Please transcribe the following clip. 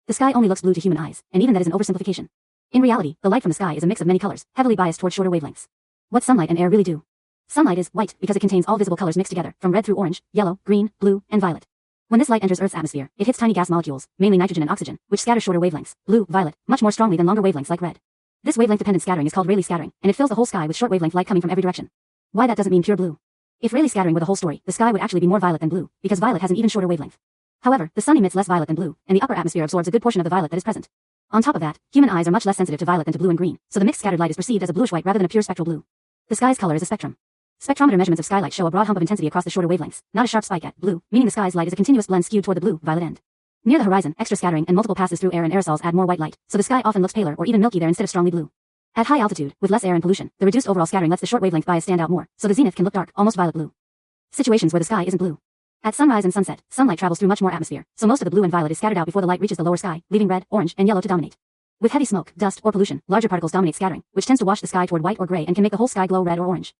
The sky only looks blue to human eyes, and even that is an oversimplification. In reality, the light from the sky is a mix of many colors, heavily biased toward shorter wavelengths. What sunlight and air really do. Sunlight is white because it contains all visible colors mixed together, from red through orange, yellow, green, blue, and violet. When this light enters Earth's atmosphere, it hits tiny gas molecules, mainly nitrogen and oxygen, which scatter shorter wavelengths, blue, violet, much more strongly than longer wavelengths like red. This wavelength-dependent scattering is called Rayleigh scattering, and it fills the whole sky with short wavelength light coming from every direction. Why that doesn't mean pure blue. If Rayleigh scattering were the whole story, the sky would actually be more violet than blue, because violet has an even shorter wavelength. However, the sun emits less violet than blue, and the upper atmosphere absorbs a good portion of the violet that is present. On top of that, human eyes are much less sensitive to violet than to blue and green, so the mixed scattered light is perceived as a bluish-white rather than a pure spectral blue. The sky's color is a spectrum. Spectrometer measurements of skylight show a broad hump of intensity across the shorter wavelengths, not a sharp spike at blue, meaning the sky's light is a continuous blend skewed toward the blue-violet end. Near the horizon, extra scattering and multiple passes through air and aerosols add more white light, so the sky often looks paler or even milky there instead of strongly blue. At high altitude, with less air and pollution, the reduced overall scattering lets the short wavelength bias stand out more, so the zenith can look dark, almost violet blue. Situations where the sky isn't blue. At sunrise and sunset, sunlight travels through much more atmosphere, so most of the blue and violet is scattered out before the light reaches the lower sky, leaving red, orange, and yellow to dominate. With heavy smoke, dust, or pollution, larger particles dominate scattering, which tends to wash the sky toward white or gray and can make the whole sky glow red or orange.